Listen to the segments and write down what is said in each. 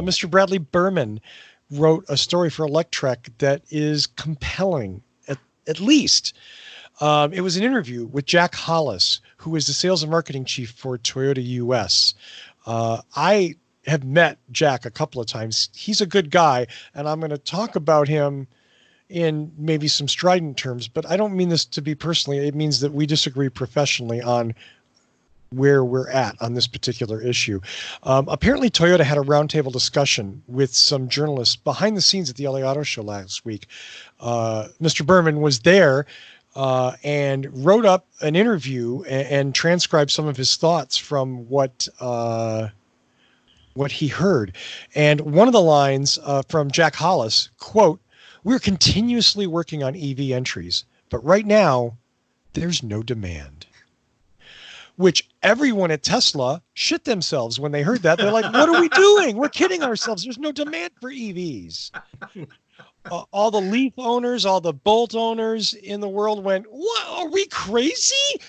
Mr. Bradley Berman wrote a story for Electrek that is compelling, at least. It was an interview with Jack Hollis, who is the sales and marketing chief for Toyota US. I have met Jack a couple of times. He's a good guy, and I'm going to talk about him in maybe some strident terms, but I don't mean this to be personally. It means that we disagree professionally on where we're at on this particular issue. Apparently, Toyota had a roundtable discussion with some journalists behind the scenes at the LA Auto Show last week. Mr. Berman was there and wrote up an interview and transcribed some of his thoughts from what he heard. And one of the lines from Jack Hollis, quote, "We're continuously working on EV entries, but right now there's no demand." Which everyone at Tesla shit themselves when they heard that. They're like, what are we doing? We're kidding ourselves. There's no demand for EVs. All the Leaf owners, all the Bolt owners in the world went, what? Are we crazy?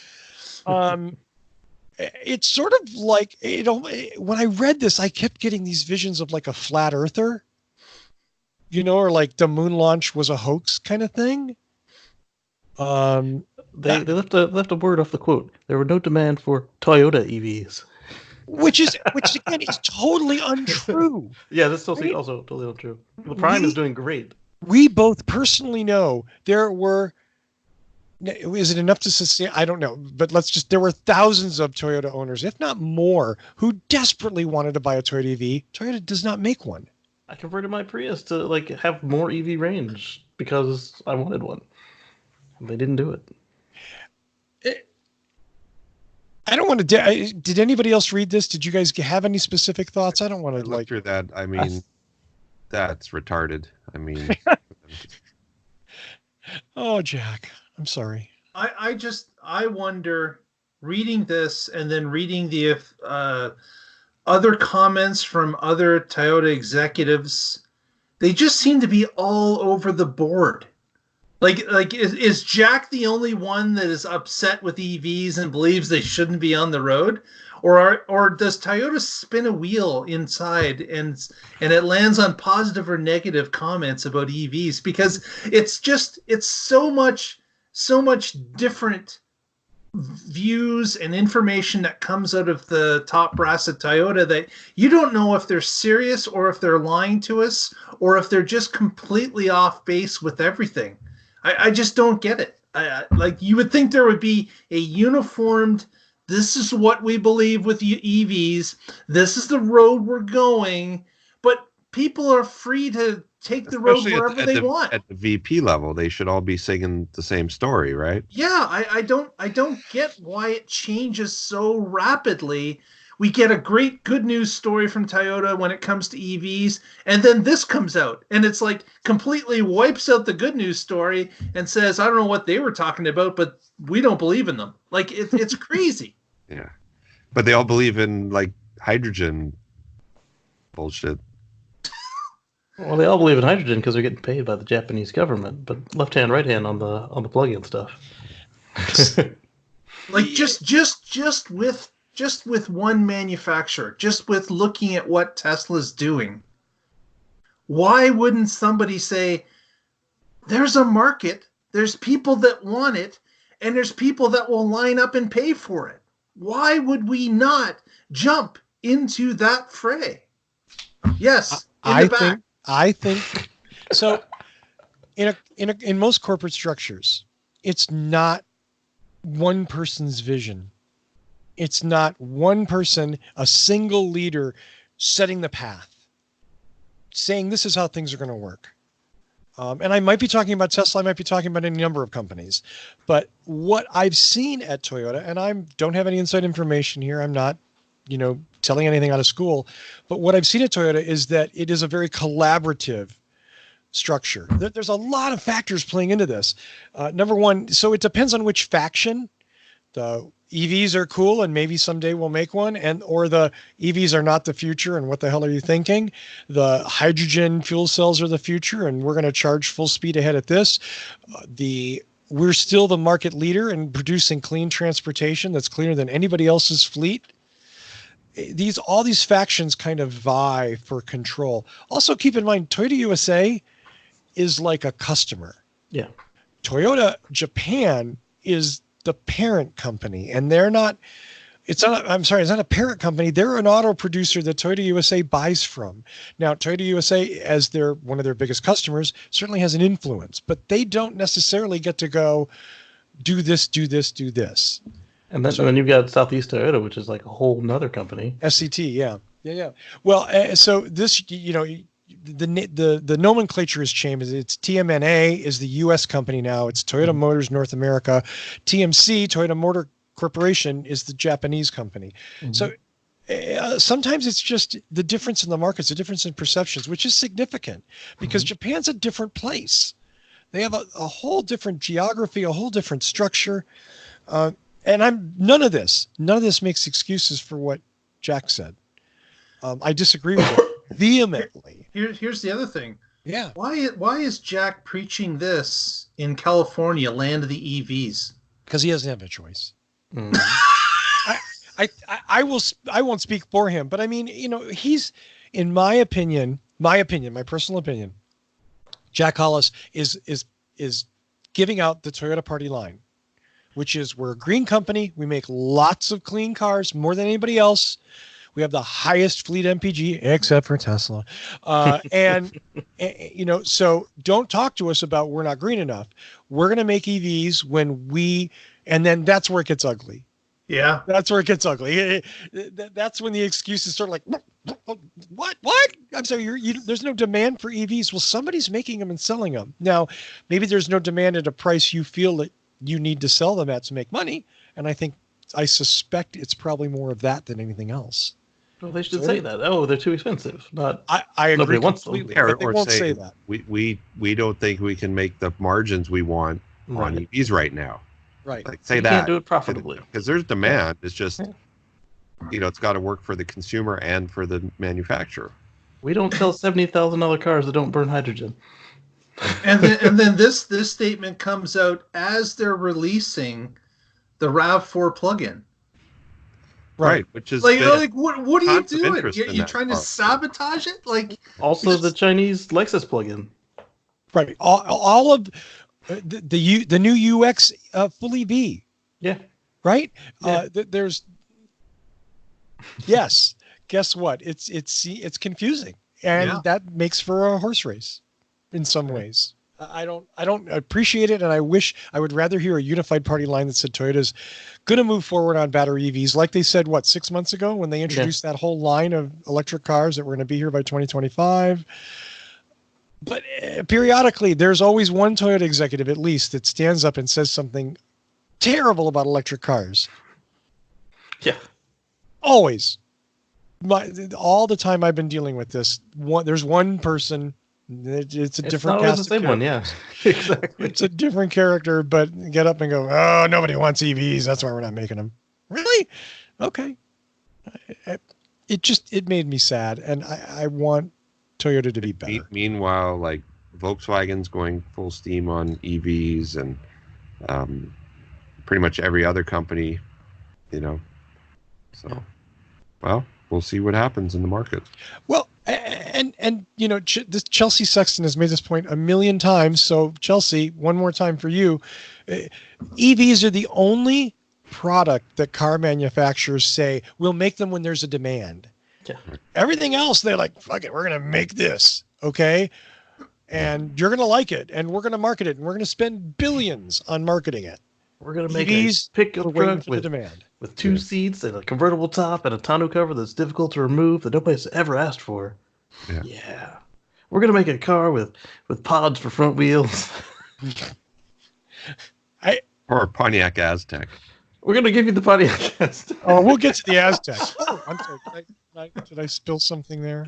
It's sort of like, when I read this, I kept getting these visions of like a flat earther, or like the moon launch was a hoax kind of thing. They left a word off the quote. There were no demand for Toyota EVs, which again is totally untrue. Yeah, that's also totally untrue. The Prime is doing great. We both personally know there were. Is it enough to sustain? I don't know, but there were thousands of Toyota owners, if not more, who desperately wanted to buy a Toyota EV. Toyota does not make one. I converted my Prius to have more EV range because I wanted one. They didn't do it. I don't want to. Did anybody else read this? Did you guys have any specific thoughts? I don't want to look through that. I mean, that's retarded. I mean, oh, Jack, I'm sorry. I wonder, reading this and then reading the other comments from other Toyota executives, they just seem to be all over the board. Like is Jack the only one that is upset with EVs and believes they shouldn't be on the road, or does Toyota spin a wheel inside and it lands on positive or negative comments about EVs? Because it's so much different views and information that comes out of the top brass at Toyota that you don't know if they're serious or if they're lying to us or if they're just completely off base with everything. I just don't get it. Like, you would think there would be a uniformed, this is what we believe with EVs, this is the road we're going, but people are free to take the road wherever they want. At the VP level, they should all be singing the same story, right? Yeah, I don't get why it changes so rapidly. We get a great good news story from Toyota when it comes to EVs, and then this comes out, and it's like completely wipes out the good news story and says, I don't know what they were talking about, but we don't believe in them. Like, it's crazy. Yeah. But they all believe in, like, hydrogen bullshit. Well, they all believe in hydrogen because they're getting paid by the Japanese government, but left hand, right hand on the plug-in stuff. Like, just with one manufacturer, just with looking at what Tesla's doing, why wouldn't somebody say, there's a market, there's people that want it, and there's people that will line up and pay for it? Why would we not jump into that fray? Yes, I think so. In most corporate structures, it's not one person's vision. It's not one person, a single leader setting the path, saying this is how things are going to work. And I might be talking about Tesla, I might be talking about any number of companies. But what I've seen at Toyota, and I don't have any inside information here, I'm not, telling anything out of school, but what I've seen at Toyota is that it is a very collaborative structure. There's a lot of factors playing into this. Number one, so it depends on which faction. The EVs are cool and maybe someday we'll make one, or the EVs are not the future and what the hell are you thinking? The hydrogen fuel cells are the future and we're going to charge full speed ahead at this. We're still the market leader in producing clean transportation that's cleaner than anybody else's fleet. All these factions kind of vie for control. Also, keep in mind, Toyota USA is like a customer. Yeah. Toyota Japan is the parent company, and it's not a parent company. They're an auto producer that Toyota USA buys from. Now, Toyota USA, as one of their biggest customers, certainly has an influence, but they don't necessarily get to go do this, do this, do this. And then you've got Southeast Toyota, which is like a whole nother company. SCT, yeah. Well, so this, the nomenclature has changed. It's TMNA is the U.S. company now. It's Toyota Motors North America. TMC, Toyota Motor Corporation, is the Japanese company. Mm-hmm. So sometimes it's just the difference in the markets, the difference in perceptions, which is significant because Japan's a different place. They have a whole different geography, a whole different structure. And none of this makes excuses for what Jack said. I disagree with it vehemently. Here's the other thing. Yeah. Why is Jack preaching this in California, land of the EVs? Because he doesn't have a choice. Mm. I won't speak for him, but I mean, he's, in my personal opinion, Jack Hollis is giving out the Toyota Party line, which is we're a green company. We make lots of clean cars, more than anybody else. We have the highest fleet MPG, except for Tesla. So don't talk to us about we're not green enough. We're going to make EVs and then that's where it gets ugly. Yeah. That's where it gets ugly. That's when the excuses start like, what? I'm sorry, there's no demand for EVs. Well, somebody's making them and selling them. Now, maybe there's no demand at a price you feel that you need to sell them at to make money. And I suspect it's probably more of that than anything else. Well, they should say that. Oh, they're too expensive. I agree nobody wants completely. them. But they won't say that. We don't think we can make the margins we want on EVs right now. Right. Like, say you that. Can't do it profitably. Because there's demand. It's just, it's got to work for the consumer and for the manufacturer. We don't sell $70,000 cars that don't burn hydrogen. And then this statement comes out as they're releasing the RAV4 plug-in. Right, which is what are you doing? You're trying to car. Sabotage it? Like also the Chinese Lexus plug-in. Right, all of the new UX full EV. Yeah. Right. Yeah. There's. Yes. Guess what? It's confusing, and that makes for a horse race, in some ways. I don't appreciate it, and I would rather hear a unified party line that said Toyota's going to move forward on battery EVs, like they said 6 months ago when they introduced that whole line of electric cars that were going to be here by 2025. But periodically, there's always one Toyota executive, at least, that stands up and says something terrible about electric cars. Yeah, always. All the time I've been dealing with this, there's one person. It's a different cast. It's the same one, yeah. Exactly. It's a different character, but get up and go, oh, nobody wants EVs. That's why we're not making them. Really? Okay. It made me sad, and I want Toyota to be better. Meanwhile, like Volkswagen's going full steam on EVs, and pretty much every other company, So, well, we'll see what happens in the market. Well, and this Chelsea Sexton has made this point a million times. So Chelsea, one more time for you. EVs are the only product that car manufacturers say we'll make them when there's a demand. Yeah. Everything else, they're like, fuck it, we're going to make this. Okay. And you're going to like it, and we're going to market it, and we're going to spend billions on marketing it. We're going to make EVs, a pickup truck with two seats and a convertible top and a tonneau cover that's difficult to remove that nobody's ever asked for. Yeah. We're going to make a car with pods for front wheels. Or a Pontiac Aztec. We're going to give you the Pontiac Aztec. Oh, we'll get to the Aztec. Oh, I'm sorry. Did I spill something there?